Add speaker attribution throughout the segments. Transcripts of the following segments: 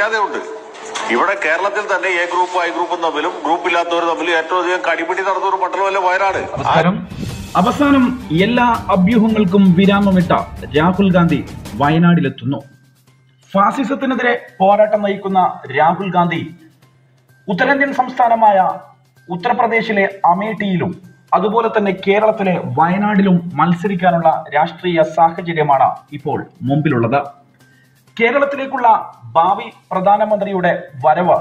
Speaker 1: മര്യാദയുണ്ട്. ഇവിടെ കേരളത്തിൽ തന്നെ എ ഗ്രൂപ്പും ഐ ഗ്രൂപ്പും തമ്മിലും ഗ്രൂപ്പില്ലാത്തവർ തമ്മിലും ഏറ്റവും അധികം കടിപിടി നടന്ന ഒരു മണ്ഡലമല്ലേ വയനാട്.
Speaker 2: അവസാനം എല്ലാ അഭ്യൂഹങ്ങൾക്കും വിരാമമിട്ട രാഹുൽ ഗാന്ധി വയനാട്ടിലെത്തുന്നു. ഫാസിസത്തിനെതിരെ പോരാട്ടം നയിക്കുന്ന രാഹുൽ ഗാന്ധി ഉത്തരേന്ത്യൻ സംസ്ഥാനമായ ഉത്തർപ്രദേശിലെ അമേഠിയിലും അതുപോലെ തന്നെ കേരളത്തിലെ വയനാട്ടിലും മത്സരിക്കാനുള്ള രാഷ്ട്രീയ സാഹചര്യമാണ് ഇപ്പോൾ മുമ്പിലുള്ളത്. കേരളത്തിലേക്കുള്ള ഭാവി പ്രധാനമന്ത്രിയുടെ വരവ്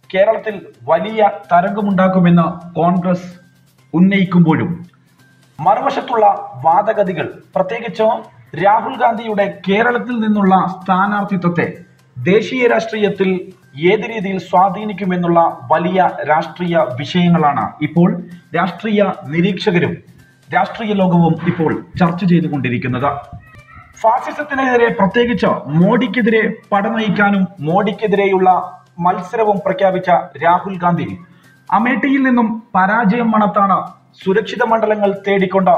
Speaker 2: കേരളത്തിൽ വലിയ തരംഗമുണ്ടാക്കുമെന്ന് കോൺഗ്രസ് ഉന്നയിക്കുമ്പോഴും മറുവശത്തുള്ള വാദഗതികൾ, പ്രത്യേകിച്ച് രാഹുൽ ഗാന്ധിയുടെ കേരളത്തിൽ നിന്നുള്ള സ്ഥാനാർത്ഥിത്വത്തെ ദേശീയ രാഷ്ട്രീയത്തിൽ ഏത് രീതിയിൽ സ്വാധീനിക്കുമെന്നുള്ള വലിയ രാഷ്ട്രീയ വിഷയങ്ങളാണ് ഇപ്പോൾ രാഷ്ട്രീയ നിരീക്ഷകരും രാഷ്ട്രീയ ലോകവും ഇപ്പോൾ ചർച്ച ചെയ്തുകൊണ്ടിരിക്കുന്നത്. ഫാസിസത്തിനെതിരെ, പ്രത്യേകിച്ച് മോഡിക്കെതിരെ പടനയിക്കാനും മോഡിക്കെതിരെയുള്ള മത്സരവും പ്രഖ്യാപിച്ച രാഹുൽ ഗാന്ധി അമേഠിയിൽ നിന്നും പരാജയം മണത്താണ് സുരക്ഷിത മണ്ഡലങ്ങൾ തേടിക്കൊണ്ട്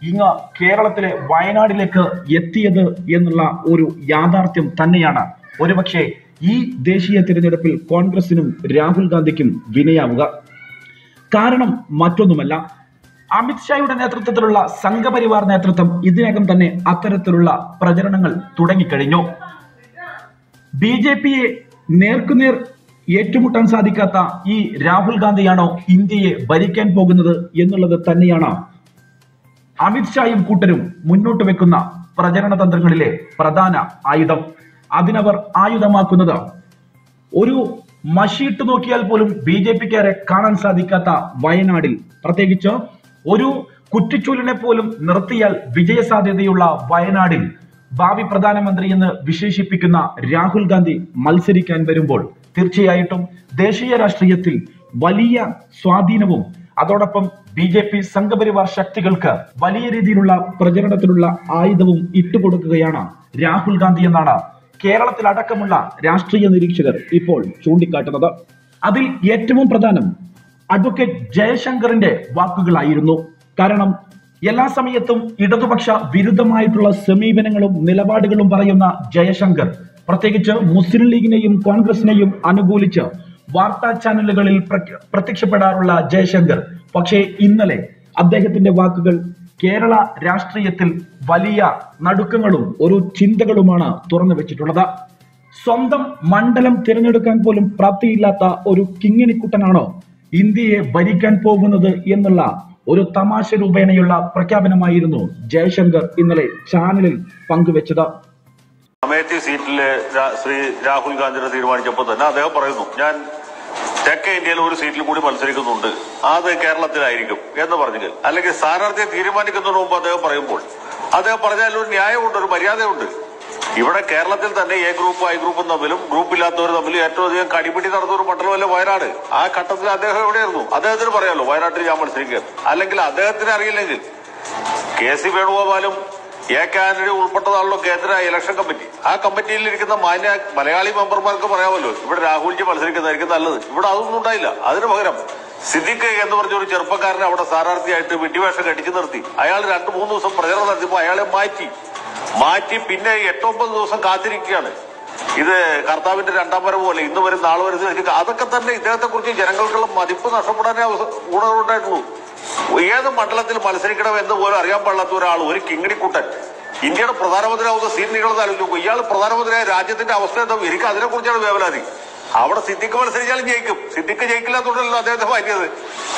Speaker 2: ഇങ്ങ് കേരളത്തിലെ വയനാട്ടിലേക്ക് എത്തിയത് എന്നുള്ള ഒരു യാഥാർത്ഥ്യം തന്നെയാണ് ഒരുപക്ഷെ ഈ ദേശീയ തിരഞ്ഞെടുപ്പിൽ കോൺഗ്രസിനും രാഹുൽ ഗാന്ധിക്കും വിനയാവുക. കാരണം മറ്റൊന്നുമല്ല, അമിത്ഷായുടെ നേതൃത്വത്തിലുള്ള സംഘപരിവാർ നേതൃത്വം ഇതിനകം തന്നെ അത്തരത്തിലുള്ള പ്രചരണങ്ങൾ തുടങ്ങിക്കഴിഞ്ഞു. BJP-യെ നേർക്കുനേർ ഏറ്റുമുട്ടാൻ സാധിക്കാത്ത ഈ രാഹുൽ ഗാന്ധിയാണോ ഇന്ത്യയെ ഭരിക്കാൻ പോകുന്നത് എന്നുള്ളത് തന്നെയാണ് അമിത്ഷായും കൂട്ടരും മുന്നോട്ട് വെക്കുന്ന പ്രചരണ തന്ത്രങ്ങളിലെ പ്രധാന ആയുധം. അതിനവർ ആയുധമാക്കുന്നത് ഒരു മഷിയിട്ട് നോക്കിയാൽ പോലും BJP-ക്കാരെ കാണാൻ സാധിക്കാത്ത വയനാടിൽ, പ്രത്യേകിച്ച് ഒരു കുറ്റിച്ചൂലിനെ പോലും നിർത്തിയാൽ വിജയസാധ്യതയുള്ള വയനാടിൽ ഭാവി പ്രധാനമന്ത്രി എന്ന് വിശേഷിപ്പിക്കുന്ന രാഹുൽ ഗാന്ധി മത്സരിക്കാൻ വരുമ്പോൾ തീർച്ചയായിട്ടും ദേശീയ രാഷ്ട്രീയത്തിൽ വലിയ സ്വാധീനവും അതോടൊപ്പം BJP സംഘപരിവാർ ശക്തികൾക്ക് വലിയ രീതിയിലുള്ള പ്രചരണത്തിലുള്ള ആയുധവും ഇട്ടുകൊടുക്കുകയാണ് രാഹുൽ ഗാന്ധി എന്നാണ് കേരളത്തിൽ അടക്കമുള്ള രാഷ്ട്രീയ നിരീക്ഷകർ ഇപ്പോൾ ചൂണ്ടിക്കാട്ടുന്നത്. അതിൽ ഏറ്റവും പ്രധാനം അഡ്വക്കേറ്റ് ജയശങ്കറിന്റെ വാക്കുകളായിരുന്നു. കാരണം എല്ലാ സമയത്തും ഇടതുപക്ഷ വിരുദ്ധമായിട്ടുള്ള സമീപനങ്ങളും നിലപാടുകളും പറയുന്ന ജയശങ്കർ, പ്രത്യേകിച്ച് മുസ്ലിം ലീഗിനെയും കോൺഗ്രസിനെയും അനുകൂലിച്ച് വാർത്താ ചാനലുകളിൽ പ്രത്യക്ഷപ്പെടാറുള്ള ജയശങ്കർ, പക്ഷേ ഇന്നലെ അദ്ദേഹത്തിന്റെ വാക്കുകൾ കേരള രാഷ്ട്രീയത്തിൽ വലിയ നടുക്കങ്ങളും ഒരു ചിന്തകളുമാണ് തുറന്നു വെച്ചിട്ടുള്ളത്. സ്വന്തം മണ്ഡലം തിരഞ്ഞെടുക്കാൻ പോലും പ്രാപ്തിയില്ലാത്ത ഒരു കിങ്ങിണിക്കുട്ടനാണോ ഇന്ത്യയെ ഭരിക്കാൻ പോകുന്നത് എന്നുള്ള ഒരു തമാശ രൂപേണയുള്ള പ്രഖ്യാപനമായിരുന്നു ജയശങ്കർ ഇന്നലെ ചാനലിൽ പങ്കുവെച്ചത്.
Speaker 1: അമേഠി സീറ്റില് ശ്രീ രാഹുൽ ഗാന്ധിയുടെ തീരുമാനിച്ചപ്പോൾ തന്നെ അദ്ദേഹം പറയുന്നു, ഞാൻ തെക്കേ ഇന്ത്യയിൽ ഒരു സീറ്റിൽ കൂടി മത്സരിക്കുന്നുണ്ട്, അത് കേരളത്തിലായിരിക്കും എന്ന് പറഞ്ഞെങ്കിൽ, അല്ലെങ്കിൽ സ്ഥാനാർത്ഥിയെ തീരുമാനിക്കുന്നതിന് മുമ്പ് അദ്ദേഹം പറയുമ്പോൾ അദ്ദേഹം പറഞ്ഞാൽ ഒരു ന്യായമുണ്ട്, ഒരു മര്യാദയുണ്ട്. ഇവിടെ കേരളത്തിൽ തന്നെ എ ഗ്രൂപ്പും ഐ ഗ്രൂപ്പും തമ്മിലും ഗ്രൂപ്പില്ലാത്തവർ തമ്മിലും ഏറ്റവും അധികം കടിപിടി നടന്ന ഒരു മണ്ഡലമല്ലേ വയനാട്. ആ ഘട്ടത്തിൽ അദ്ദേഹം എവിടെയായിരുന്നു? അദ്ദേഹത്തിന് പറയാമല്ലോ വയനാട്ടിൽ ഞാൻ മത്സരിക്കുക. അല്ലെങ്കിൽ അദ്ദേഹത്തിന് അറിയില്ലെങ്കിൽ KC വേണുഗോപാലും AK ആന്റണി ഉൾപ്പെട്ടതാണല്ലോ കേന്ദ്ര ഇലക്ഷൻ കമ്മിറ്റി. ആ കമ്മിറ്റിയിൽ ഇരിക്കുന്ന മാന്യ മലയാളി മെമ്പർമാർക്ക് പറയാമല്ലോ ഇവിടെ രാഹുൽജി മത്സരിക്കുന്നതായിരിക്കും നല്ലത്. ഇവിടെ അതൊന്നും ഉണ്ടായില്ല. അതിന് പകരം സിദ്ദിഖ് എന്ന് പറഞ്ഞൊരു ചെറുപ്പക്കാരനെ അവിടെ സ്ഥാനാർത്ഥിയായിട്ട് വിട്ടിവേഷം കടിച്ചു നിർത്തി. അയാൾ 2-3 ദിവസം പ്രചരണം നടത്തിയപ്പോൾ അയാളെ മാറ്റി പിന്നെ 8-9 ദിവസം കാത്തിരിക്കുകയാണ്. ഇത് കർത്താവിന്റെ 2ാം വരവ് പോലെ ഇന്ന് വരും നാളെ വരും. അതൊക്കെ തന്നെ ഇദ്ദേഹത്തെ കുറിച്ച് ജനങ്ങൾക്കുള്ള മതിപ്പ് നഷ്ടപ്പെടാനേ ഗുണമുണ്ടായിട്ടുള്ളൂ. ഏത് മണ്ഡലത്തിൽ മത്സരിക്കണം എന്ന് പോലും അറിയാൻ പാടില്ലാത്ത ഒരാൾ, ഒരു കിങ്ങിണിക്കുട്ടൻ ഇന്ത്യയുടെ പ്രധാനമന്ത്രിയാവുന്ന സീറ്റ് നിങ്ങളത് ആലോചിക്കും. ഇയാൾ പ്രധാനമന്ത്രിയായ രാജ്യത്തിന്റെ അവസ്ഥ എന്താ? എനിക്ക് അതിനെക്കുറിച്ചാണ് വേവലാതി. അവിടെ സിദ്ദിഖ് മത്സരിച്ചാലും ജയിക്കും. സിദ്ദിഖ് ജയിക്കില്ലാത്തതുകൊണ്ടല്ലോ അദ്ദേഹത്തെ മാറ്റിയത്.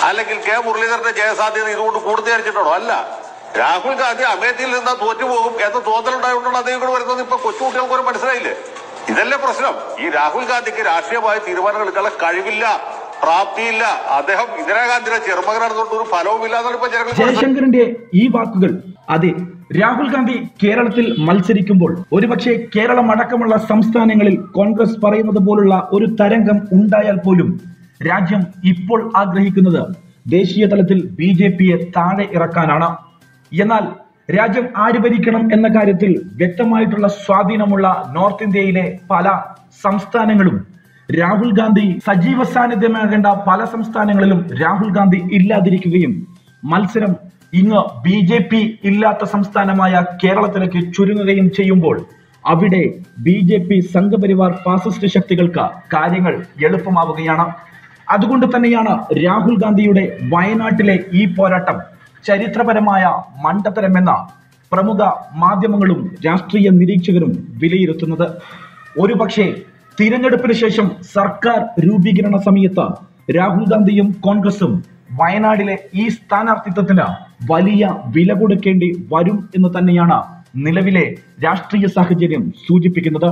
Speaker 1: അല്ലെങ്കിൽ K മുരളീധരന്റെ ജയസാധ്യത ഇതുകൊണ്ട് കൂടുതൽ വിചാരിച്ചിട്ടാണോ? അല്ല. രാഹുൽ ഗാന്ധി അമേഠിയിൽ നിന്നാ തോറ്റുപോകും എന്ന തോന്നലുണ്ടായതുകൊണ്ടാണ് അദ്ദേഹം കൂടെ വരുന്നത്. ഇപ്പൊ കൊച്ചുകുട്ടികൾക്ക് ഒരു മനസ്സിലായില്ലേ? ഇതല്ലേ പ്രശ്നം. ഈ രാഹുൽ ഗാന്ധിക്ക് രാഷ്ട്രീയമായ തീരുമാനങ്ങൾ എടുക്കാനുള്ള കഴിവില്ല, പ്രാപ്തിയില്ല. അദ്ദേഹം ഇന്ദിരാഗാന്ധിയുടെ ചെറുമകനാണെന്നുകൊണ്ട് ഒരു ഫലവുമില്ല എന്നാണ് ഇപ്പൊ ജനങ്ങൾ.
Speaker 2: ജയശങ്കറിന്റെ ഈ വാക്കുകൾ, അതെ, രാഹുൽ ഗാന്ധി കേരളത്തിൽ മത്സരിക്കുമ്പോൾ ഒരുപക്ഷെ കേരളം അടക്കമുള്ള സംസ്ഥാനങ്ങളിൽ കോൺഗ്രസ് പറയുന്നത് പോലുള്ള ഒരു തരംഗം ഉണ്ടായാൽ പോലും രാജ്യം ഇപ്പോൾ ആഗ്രഹിക്കുന്നത് ദേശീയ തലത്തിൽ BJP-യെ താഴെ ഇറക്കാനാണ്. എന്നാൽ രാജ്യം ആര് ഭരിക്കണം എന്ന കാര്യത്തിൽ വ്യക്തമായിട്ടുള്ള സ്വാധീനമുള്ള നോർത്ത് ഇന്ത്യയിലെ പല സംസ്ഥാനങ്ങളും രാഹുൽ ഗാന്ധി സജീവ സാന്നിധ്യമാകേണ്ട പല സംസ്ഥാനങ്ങളിലും രാഹുൽ ഗാന്ധി ഇല്ലാതിരിക്കുകയും മത്സരം ഇന്ന് BJP ഇല്ലാത്ത സംസ്ഥാനമായ കേരളത്തിലേക്ക് ചുരുങ്ങുകയും ചെയ്യുമ്പോൾ അവിടെ BJP സംഘപരിവാർ ഫാസിസ്റ്റ് ശക്തികൾക്ക് കാര്യങ്ങൾ എളുപ്പമാവുകയാണ്. അതുകൊണ്ട് തന്നെയാണ് രാഹുൽ ഗാന്ധിയുടെ വയനാട്ടിലെ ഈ പോരാട്ടം ചരിത്രപരമായ മണ്ടത്തരമെന്ന പ്രമുഖ മാധ്യമങ്ങളും രാഷ്ട്രീയ നിരീക്ഷകരും വിലയിരുത്തുന്നത്. ഒരുപക്ഷെ തിരഞ്ഞെടുപ്പിന് ശേഷം സർക്കാർ രൂപീകരണ സമയത്ത് രാഹുൽ ഗാന്ധിയും കോൺഗ്രസും വയനാടിലെ ഈ സ്ഥാനാർത്ഥിത്വത്തിന് വലിയ വില കൊടുക്കേണ്ടി വരും എന്ന് തന്നെയാണ് നിലവിലെ രാഷ്ട്രീയ സാഹചര്യം സൂചിപ്പിക്കുന്നത്.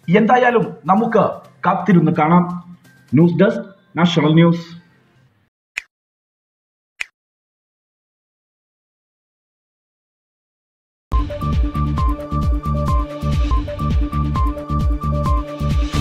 Speaker 2: എന്തായാലും നമുക്ക് കാത്തിരുന്ന് കാണാം. News desk national news.